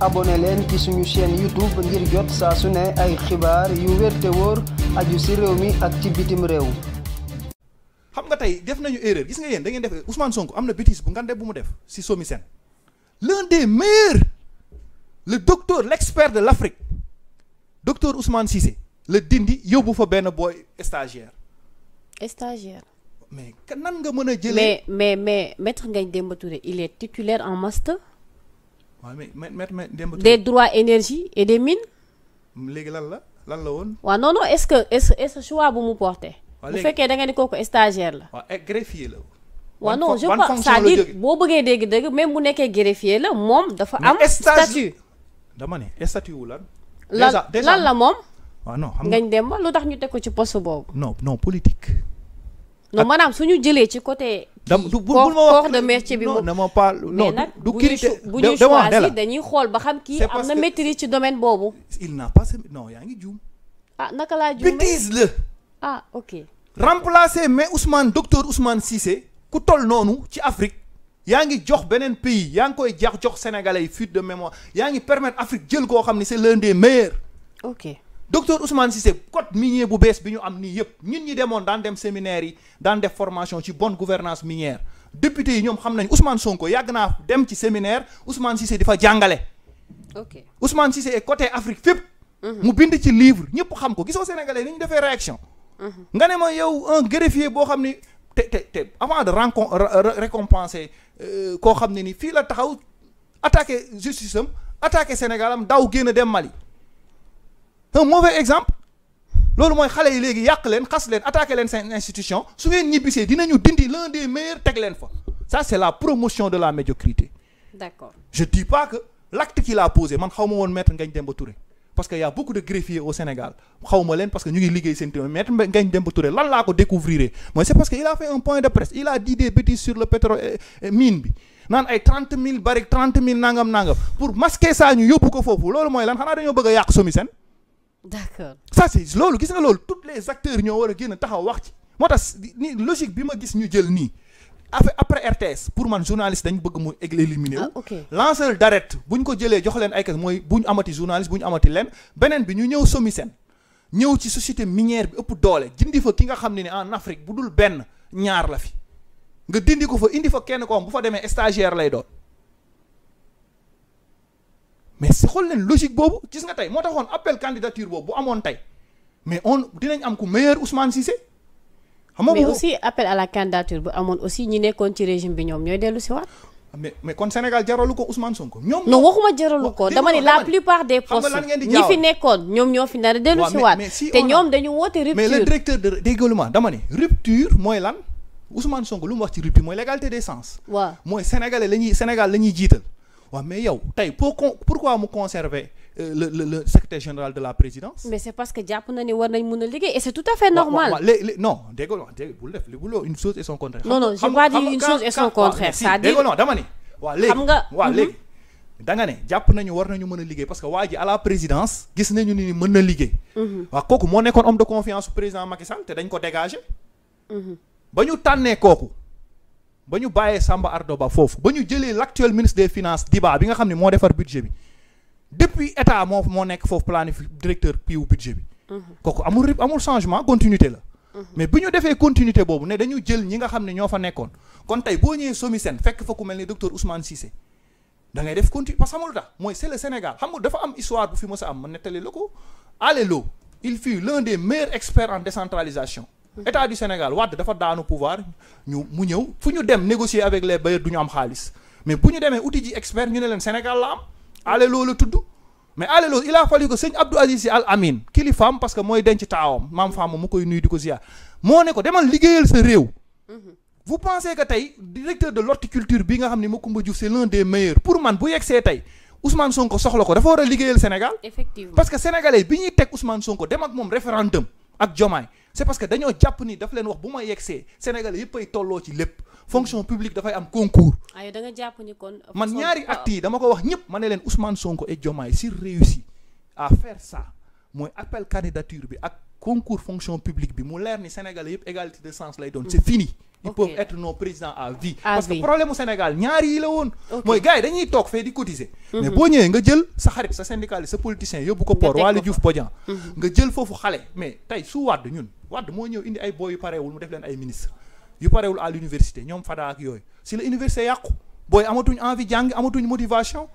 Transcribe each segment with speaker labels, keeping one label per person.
Speaker 1: abonné leen ci suñu chaîne YouTube ngir jot saa su ne ay xibaar yu wér te wóor aju ci réew mi ak ci bitim réew.
Speaker 2: xam nga tey def nañu erreur gis nga yéen da ngeen def Ousmane Sonko am na bêtise bu ngande bu mu def ci SOMISEN l'un des meilleurs le docteur l'expert de l'Afrique docteur Ousmane Cissé la dindi yóbbu fa benn boy stagiaire. mais nan nga mën a jëlee.
Speaker 3: mais maître Ngagne Demba Touré il est titulaire en master.
Speaker 2: waaw mais maître Demba Touré
Speaker 3: des droits énergie et des mines.
Speaker 2: léegi lan la woon.
Speaker 3: waaw non est-ce que choix bu mu porté. bu fekkee da nga ni kooku stagiaire la.
Speaker 2: waaw greffier la.
Speaker 3: waaw non je pense c'est-à-dire boo bëggee dégg même bu nekkee greffier la moom dafa am. statut
Speaker 2: dama ne statut wu lan.
Speaker 3: lan la moom.
Speaker 2: waaw non xam nga
Speaker 3: Ngagne Demba lu tax ñu teg ko ci poste boobu.
Speaker 2: non politique.
Speaker 3: non maanaam suñu jëlee ci côté. corps de métier bi moom
Speaker 2: non pas non du critère
Speaker 3: bu ñuy choisir dañuy xool ba xam kii am na maîtrise ci domaine boobu.
Speaker 2: il n'a pas non yaa ngi juum.
Speaker 3: ah naka laa juumee
Speaker 2: bêtise la.
Speaker 3: ah ok.
Speaker 2: remplacer mais docteur Ousmane Cissé ku toll noonu ci Afrique yaa ngi jox beneen pays yaa ngi koy jox sénégalais yi fuite de mémoire yaa ngi permettre Afrique jël koo xam ne c'est l'un des meilleurs.
Speaker 3: ok.
Speaker 2: docteur Ousmane Cissé code minier bu bees bi ñu am nii yëpp ñun ñi demoon daan dem séminaire yi daan def formation ci bonne gouvernance minière député yi ñoom xam nañ Ousmane Sonko yàgg naa dem ci séminaire Ousmane Cissé di fa jàngale.
Speaker 3: ok
Speaker 2: Ousmane Cissé est côté Afrique fépp. mu bind ci livre ñëpp xam ko gisoo sénégalais ni ñu defee réaction. nga ne ma yow un greffier boo xam ni te avant de récompenser koo xam ne ni fii la taxaw attaquer justice am attaquer Sénégal am daw génn dem Mali. un mauvais exemple loolu mooy xale yi léegi yàq leen xas leen attaquer leen seen institution su ngeen ñibbisee dinañu dindi l'un des meilleurs teg leen fa ça c'est la promotion de la médiocrité.
Speaker 3: d'accord
Speaker 2: je dis pas que l'acte qu'il a posé man xaw ma woon maître Ngagne Demba Touré parce que y a beaucoup de greffiers au Sénégal xaw ma leen parce que ñu ngi liggéey seen téeméer maître Ngagne Demba Touré lan laa ko découvrir mooy c'est parce que il a fait un point de presse il a dit des bêtises sur le pétrole mine bi naan ay 30 000 baril 30 000 nangam pour masquer ça ñu yóbbu ko foofu loolu mooy lan xanaa dañoo bëgg a yàq SOMISEN.
Speaker 3: d'accord
Speaker 2: ça c'est loolu gis nga loolu tous les acteurs ñoo war a génn taxaw wax ci moo tax ni logique bi ma gis ñu jël nii après RTS pour man journaliste dañ bëgg mu éliminer wu.
Speaker 3: ok
Speaker 2: lanceur d'alerte bu ñu ko jëlee jox leen ay kes mooy bu ñu amati journaliste bu ñu amati leen beneen bi ñu ñëw SOMISEN ñëw ci société minière bi ëpp doole dindi fa ki nga xam ne ni en Afrique bu dul benn ñaar la fi nga dindi ko fa indi fa kenn ko am bu fa demee stagiaire lay doon. mais si xool leen logique boobu gis nga tey moo taxoon appel candidature boobu bu amoon tey mais dinañ am ku meilleur Ousmane Cissé. xam nga
Speaker 3: mais aussi appel à la candidature bu amoon aussi ñi nekkoon ci régime bi ñoom ñooy dellu si waat.
Speaker 2: mais kon Sénégal jaralu ko Ousmane Sonko ñoom.
Speaker 3: non waxuma jaralu ko dama ne la plupart des postes ñi fi nekkoon ñoom ñoo fi nar a dellu si waat te ñoom dañu woote rupture.
Speaker 2: mais le directeur de dégoulement dama ne rupture mooy lan Ousmane Sonko lu mu wax ci rupture mooy l'égalité des chances.
Speaker 3: waaw mooy
Speaker 2: Sénégal la ñuy jiital. waaw mais yow tey pourquoi mu conserver le secrétaire général de la présidence.
Speaker 3: mais c'est parce que jàpp na ni war nañ mën a liggéey et c'est tout à fait normal.
Speaker 2: non déggoo bul def une chose et son contraire.
Speaker 3: non j'ai pas dit une chose et son contraire. c'est-à-dire
Speaker 2: déggoo non dama ni.
Speaker 3: xam nga
Speaker 2: léegi da nga ne jàpp nañu war nañu mën a liggéey parce que waa ji à la présidence gis nañu ni mën na liggéey. waaw kooku moo nekkoon homme de confiance su président Macky Sall te dañ ko dégager. ba ñu tànnee kooku. ba ñu bàyyee Samba Ardo Ba foofu ba ñu jëlee l'actuel ministre des finances Diba bi nga xam ne moo defar budget bi depuis état moo nekk foofu directeur piiwu budget bi. kooku amul changement continuité la. mais bu ñu defee continuité boobu ne dañu jël ñi nga xam ne ñoo fa nekkoon kon tey boo ñëwee SOMISEN fekk fa ku mel ni docteur Ousmane Cissé da ngay def continue parce que xamul tax mooy c'est le Sénégal xam nga dafa am histoire bu fi mës a am ma nettali la ko Allé Lo il fut l'un des meilleurs experts en décentralisation. État du Sénégal Wade dafa daanu pouvoir mu ñëw fu ñu dem négocier avec les bailleurs du ñu am xaalis mais bu ñu demee outil ji expert ñu ne leen Sénégal la am Allé Lo la tudd mais Allé Lo il a fallu que sëñ Abdou Aziz Sy Al Amin kilifaam parce que mooy denc taawam maam Fama mu koy nuyu di ko ziar moo ne ko demal liggéeyal sa réew. vous pensez que tey directeur de l'horticulture bi nga xam ne Macoumba Diouf c'est l'un des meilleurs pour man bu yegsee tey Ousmane Sonko soxla ko dafa war a liggéeyal Sénégal.
Speaker 3: effectivement
Speaker 2: parce que sénégalais bi ñuy teg Ousmane Sonko dem ak moom référendum ak Diomaye c'est parce que dañoo jàpp ni daf leen wax bu ma yegsee sénégalais yëpp ay tolloo ci lépp fonction publique dafay am concours.
Speaker 3: ay da nga jàpp ni kon.
Speaker 2: man ñaari actes yi dama ko wax ñëpp ma ne leen Ousmane Sonko et Diomaye s'ils réussissent à faire ça mooy appel candidature bi ak concours fonction publique bi mu leer ni sénégalais yëpp égalité de chance lay doon c'est fini. ils peuvent être nos présidents à vie. Parce que problème au Sénégal ñaar yi la woon. mooy gars yi dañuy toog fee di cotiser. mais boo ñëwee nga jël sa xarit sa syndicaliste sa politicien yóbbu ko port Waly Diouf Bodian. nga jël foofu xale mais tey su Wade ñun Wade moo ñëw indi ay boy yu parewul mu def leen ay ministre yu parewul à l'université ñoom Fada ak yooyu si la université yàqu booy amatuñ envie jàng amatuñ motivation.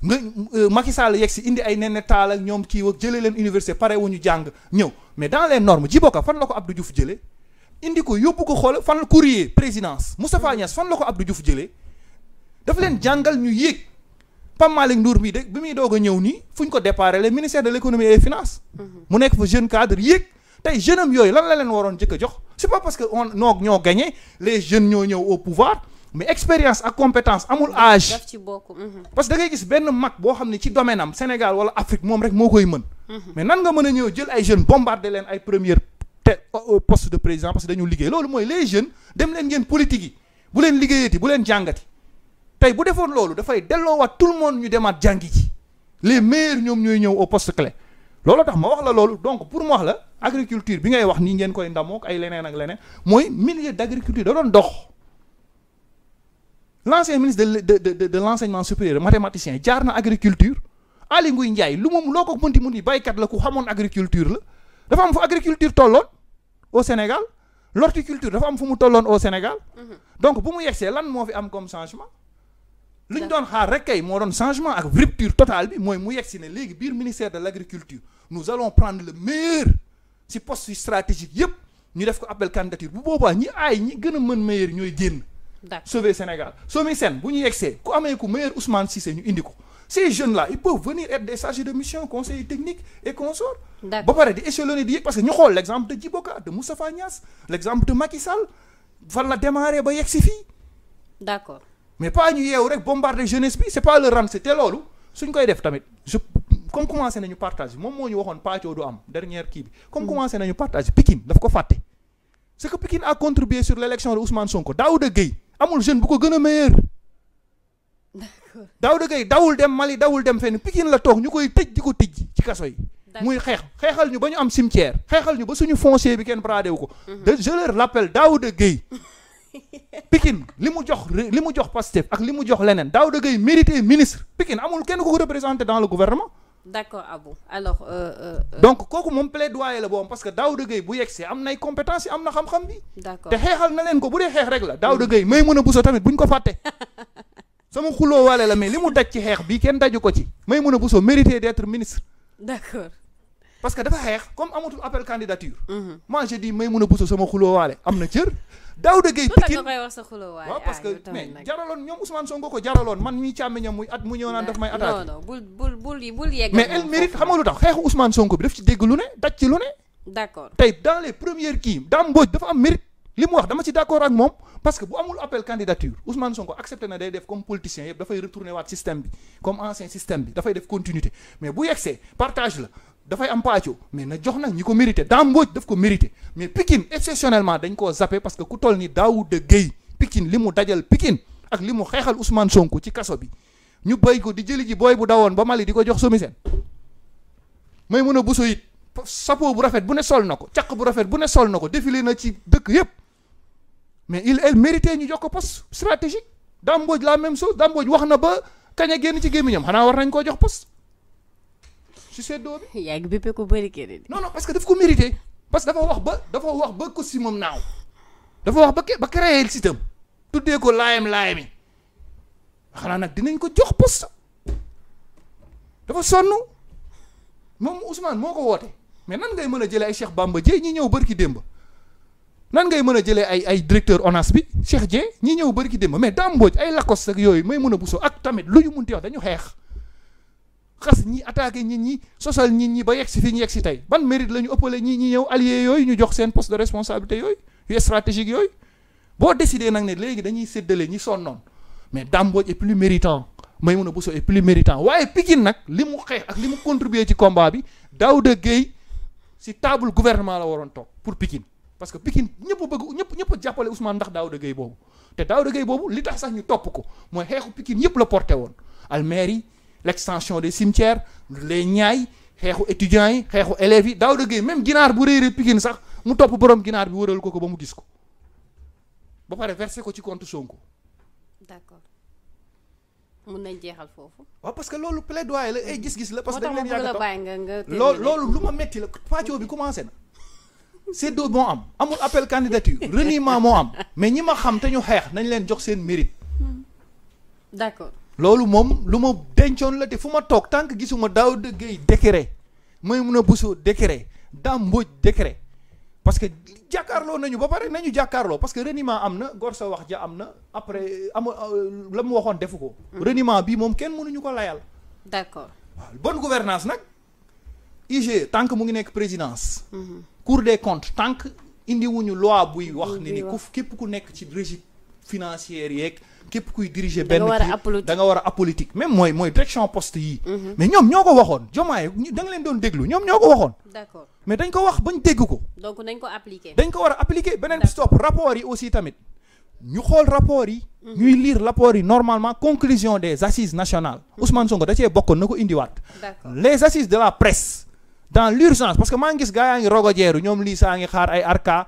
Speaker 2: nga Macky Sall yegg si indi ay Néné Tall ak ñoom kii ak jëlee leen université pare wu ñu jàng ñëw mais dans les normes Djibo Ka fan la ko Abdou Diouf jëlee indi ko yóbbu ko xool fan courrier présidence Moustapha Niasse fan la ko Abdou Diouf jëlee dafa leen jàngal ñu yéeg Pape Malick Ndour mii de bi muy doog a ñëw nii fu ñu ko déparé le ministère de l'économie et des finances mu nekk fa jeune cadre yéeg tey jeune am yooyu lan la leen waroon jëkk a jox c'est pas parce que ñoo gagné les jeunes ñoo ñëw au pouvoir mais expérience ak compétence amul âge.
Speaker 3: daf ci bokk.
Speaker 2: parce que da ngay gis benn mag boo xam ne ci domaine am Sénégal wala Afrique moom rek moo koy mën. mais nan nga mën a ñëw jël ay jeunes bombarder leen ay première poste de président parce que dañu liggéey loolu mooy les jeunes dem leen ngeen politique yi bu leen liggéeyati bu leen jàngati tey bu defoon loolu dafay delloowaat tout le monde ñu demaat jàngi ci les meilleurs ñoom ñooy ñëw au poste clé loolu tax ma wax la loolu donc pour ma wax la agriculture bi ngay wax nii ngeen koy ndamook ay leneen ak leneen mooy milieu d'agriculture da doon dox. L'ancien ministre de l'enseignement supérieur mathématicien jaar na agriculture Aly Ngouille Ndiaye lu moom loo ko mënti mun yi baykat la ku xamoon agriculture la dafa am fu agriculture tolloon au Sénégal l'horticulture dafa am fu mu tolloon au Sénégal donc bu mu yegsee lan moo fi am comme changement lu ñu doon xaar rek kay moo doon changement ak rupture totale bi mooy mu yegsi ne léegi biir ministère de l'agriculture nous allons prendre le meilleur ci poste stratégique yépp ñu def ko appel candidature bu boobaa ñi gën a mën meilleur ñooy génn sauver Sénégal Somi Sène bu ñu yegsee ku amee ku meilleur Ousmane Cissé ñu indi ko ces jeunes là ils peuvent venir être des chargés de mission conseillers techniques et consorts ba pare di échelonner di yëg parce que ñu xool l'exemple de Djibo Ka de Moustapha Niasse l'exemple de Macky Sall fan la démarrer ba yegsi fii
Speaker 3: d'accord
Speaker 2: mais pas ñu yeewu rek bombarder jeunesse bi c'est pas le rang te loolu suñ koy def tamit comme commencé nañu partage moom moo ñu waxoon pàccoo du am dernière kii bi comme commencé nañu partage Pikine daf ko fàtte c'est que Pikine a contribué sur l'élection de Ousmane Sonko Daouda Gueye amul jeune bu ko gën a meilleur Daouda Gueye dawul dem Mali dawul dem fenn Pikine la toog ñu koy tëj di ko tëj ci kaso yi muy xeexal ñu ba ñu am cimetière xeexal ñu ba suñu foncier bi kenn bradé wu ko je leur rappelle Daouda Gueye Pikine li mu jox Pastef ak li mu jox leneen Daouda Gueye mérité ministre Pikine amul kenn ku ko représenté dans le gouvernement
Speaker 3: d'accord Abou alors
Speaker 2: donc kooku moom plaidoyer la boobu parce que Daouda Gueye bu yegsee am nay compétence yi am na xam-xam bi
Speaker 3: d'accord
Speaker 2: te xeexal na leen ko bu dee xeex rek la Daouda Gueye may mën a buso tamit buñ ko fàtte sama xuloo waale la mais li mu daj ci xeex bi kenn daju ko ci may mën a buso mérité d'être ministre
Speaker 3: d'accord
Speaker 2: parce que dafa xeex comme amatul appel candidature moi je dis may mën a buso sama xuloo waale am na cër Daouda Gueye Pikine waaw parce que mais jaraloon ñoom Ousmane Sonko ko jaraloon man ñuy càmmiñam muy at mu ñëw naan daf may attaqué
Speaker 3: non bul yegg
Speaker 2: mais elle mérite xam nga lu tax xeexu Ousmane Sonko bi daf ci dégg lu ne daj ci lu ne
Speaker 3: d'accord
Speaker 2: tey dans les premières kii Dame Mbodj dafa am mérite li mu wax dama ci d'accord ak moom parce que bu amul appel candidature Ousmane Sonko accepté na day def comme politicien yëpp dafay retourner waat système bi comme ancien système bi dafay def continuité mais bu yegsee partage la dafay am pàccoo mais na jox nag ñi ko mérité Dame Mbodj daf ko mérité mais Pikine exceptionnellement dañ koo zappé parce que ku toll ni Daouda Gueye Pikine li mu dajal Pikine ak li mu xeexal Ousmane Sonko ci kaso bi ñu béy ko di jëli ji booy bu dawoon ba Mali di ko jox Somi Sène may mën a buso it chapeau bu rafet bu ne sol na ko caq bu rafet bu ne sol na ko défilé na ci dëkk yépp mais elle mérité ñu jox ko poste stratégique Dame Mbodj la même chose Dame Mbodj wax na ba kañ a génn ci gémmiñam xanaa war nañ koo jox poste ci seddoo bi.
Speaker 3: yaa ngi bépp ko bëri keneen.
Speaker 2: non parce que daf ko mérité parce que dafa wax ba costume am naaw dafa wax ba créer site am tuddee ko laayami xanaa nag dinañ ko jox poste dafa sonn moom Ousmane moo ko woote mais nan ngay mën a jëlee ay Cheikh Bamba Dièye ñi ñëw bërki démb nan ngay mën a jëlee ay directeur ONAS bi Cheikh Dièye ñi ñëw bërki démb mais Dame Mbodj ay Lacoste ak yooyu may mën a buso ak tamit lu ñu munti wax dañu xeex xas ñi attaqué nit ñi sosal nit ñi ba yegg si fii ñu yegg si tey ban mérite la ñu ëppale ñi ñëw alliés yooyu ñu jox seen poste de responsabilité yooyu yu stratégique yooyu boo décidé nag ne léegi dañuy séddale ñi sonnoon mais Dame Mbodj est plus méritant Maïmouna Bousso est plus méritant waaye Pikine nag li mu xeex ak li mu contribuer ci combat bi Daouda Gueye si table gouvernement la waroon toog pour Pikine parce que Pikine ñëpp jàppale Ousmane ndax Daouda Gueye boobu te Daouda Gueye boobu li tax sax ñu topp ko mooy xeexu Pikine yëpp la porté woon Almeri l'extension des cimetières les ñaay xeexu étudiants yi xeexu élèves yi Daouda Gueye même ginaar bu réeree Pikine sax mu topp borom ginaar bi wëral ko ba mu gis ko ba pare versé ko ci compte Sonko.
Speaker 3: d'accord mun nañ jeexal foofu.
Speaker 2: waaw parce que loolu plaidoyer la ay gis-gis la. parce que dañ leen yàgg a
Speaker 3: topp
Speaker 2: loolu lu ma metti la pàccoo bi commencé na. séddoo moo am amul appel candidature reniement moo am mais ñi ma xam te ñu xeex nañ leen jox seen mérite.
Speaker 3: d'accord
Speaker 2: loolu moom lu ma dencoon la te fu ma toog tant que gisuma Daouda Gueye décret Maïmouna Bousso décret Dame Mbodj décret parce que jàkkaarloo nañu ba pare nañu jàkkaarloo parce que reniement am na gor sa wax ja am na après la mu waxoon defu ko. reniement bi moom kenn mënuñu ko layal.
Speaker 3: d'accord
Speaker 2: waaw bonne gouvernance nag IG tant que mu ngi nekk présidence. Cour des comptes tant que indiwuñu loi buy wax ni ku képp ku nekk ci régime financière yeeg képp kuy diriger benn kii da nga war a apolitique même mooy direction poste yi mais ñoom ñoo ko waxoon Diomaye da nga leen doon déglu ñoom ñoo ko waxoon.
Speaker 3: d'accord
Speaker 2: mais dañ ko wax bañ dégg ko.
Speaker 3: donc nañ ko appliquer.
Speaker 2: dañ ko war a appliquer beneen bi stop rapport yi aussi tamit ñu xool rapport yi. ñuy lire rapport yi normalement conclusion des assises nationales. Ousmane Sonko da cee bokkoon na ko indiwaat. les assises de la presse. dans l'urgence parce que maa ngi gis gaa yaa ngi rogojeeru ñoom lii saa ngi xaar ay arca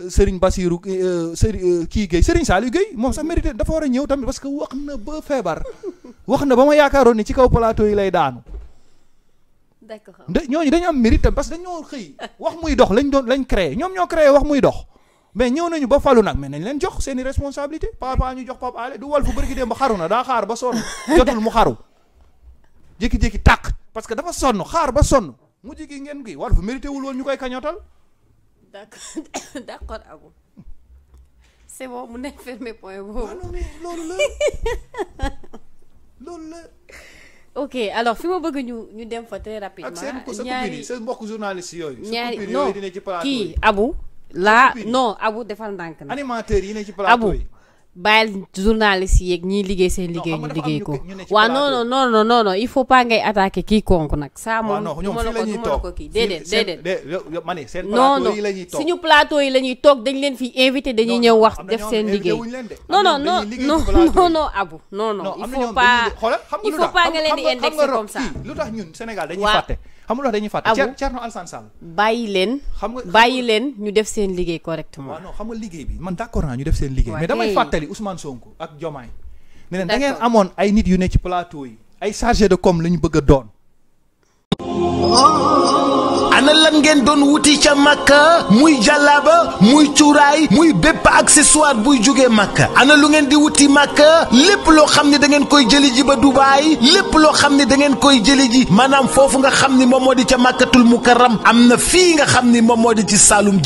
Speaker 2: Serigne Bassirou Serigne Saliou Gueye moom sax mérité dafa war a ñëw tamit parce que wax na ba feebar wax na ba ma yaakaaroon ni ci kaw plateau yi lay daanu.
Speaker 3: d'accord
Speaker 2: ñooñu dañu am mérite tamit parce que dañoo xëy wax muy dox lañ créé ñoom ñoo créé wax muy dox mais ñëw nañu ba falu nag mais nañ leen jox seeni responsabilité papa ñu jox Pape Alé du wal fu bërki dem ba xaru na daa xaar ba sonn jotul mu xaru jékki-jékki tàkk parce que dafa sonn xaar ba sonn mu jigi ngeen gi wal fu mérité wul woon ñu koy kañotal.
Speaker 3: d'accord Abou c'est bon mu nekk fermé point boobu.
Speaker 2: non mais loolu la.
Speaker 3: ok alors fi ma bëgg ñu dem fa très rapidement.
Speaker 2: ak seen mbokk journaliste yooyu.
Speaker 3: ñaari non kii Abou. là non Abou defal ndànk na.
Speaker 2: animateurs yi ne ci plateau yi.
Speaker 3: bàyyil journaliste yeeg ñiy liggéey seen liggéey ñu liggéey ko waaw non il faut pas ngay attaquer quiconque nag ça moom du ma la ko kii déedéet
Speaker 2: ma ne seen plateau yi la ñuy toog
Speaker 3: suñu plateau yi la ñuy toog dañ leen fi invité dañuy ñëw wax def seen liggéey non Abou non il faut pas nga leen di indexer comme ça
Speaker 2: lu tax ñun Sénégal dañuy fàtte xam nga dañuy fàtte Thierno Alassane Sall
Speaker 3: bàyyi leen ñu def seen liggéey correctement.
Speaker 2: waaw non xam nga liggéey bi man d'accord naa ñu def seen liggéey mais damay fàttali Ousmane Sonko ak Diomaye ne leen da ngeen amoon ay nit yu ne ci plateau yi ay chargé de com la ñu bëgg a doon.
Speaker 4: ana lan ngeen doon wuti ca Makka muy jàllaaba muy cuuraay muy bépp accessoire buy jógee Makka ana lu ngeen di wuti Makka lépp loo xam ne da ngeen koy jëli ji ba Dubaay lépp loo xam ne da ngeen koy jëli ji maanaam foofu nga xam ni moom moo di ca Makkatul Mukarram am na fii nga xam ni moom moo di ci Saloum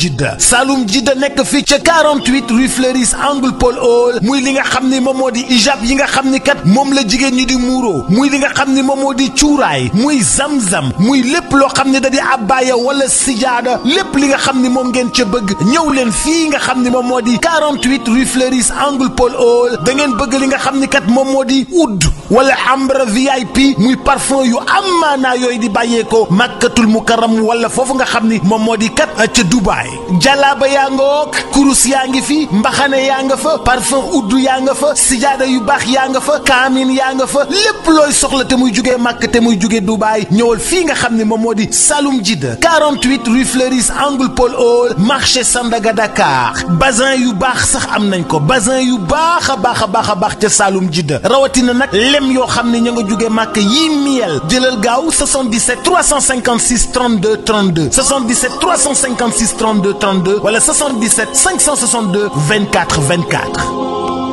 Speaker 4: Jidda nekk fii ca 48 rue Fleuris angle Paul Hall muy li nga xam ni moom moo di ijab yi nga xam ni kat moom la jigéen ñi di muuroo muy li nga xam ni moom moo di cuuraay muy zamzam muy lépp loo xam ne da di abbaaya wala sijaada lépp li nga xam ni moom ngeen ca bëgg ñëw leen fii nga xam ni moom moo di 48 rue Fleuris angle Paul Hall da ngeen bëgg li nga xam ni kat moom moo di oud wala ambre VIP muy parfum yu amaanaa yooyu di bàyyeekoo Makkatul Mukarram wala foofu nga xam ni moom moo di kat ca Dubaay jalaaba yaa nga wook kurus yaa ngi fi mbaxane yaa nga fa parfum oud yaa nga fa sijaada yu baax yaa nga fa kaamin yaa nga fa lépp looy soxla te muy jugee Makka te muy jugee Dubaay ñëwal fii nga xam ni moom moo di Saloum Jidda 48 rue Fleuris angle Paul Hall marché Sandaga Dakar bazin yu baax sax am nañ ko bazin yu baax a baax ca Saloum Jidda rawatina nag lem yoo xam ne ña nga jóge màkk yii miel jëlal gaaw 77 356 32 32 77 356 32 32 wala 77 562 24 24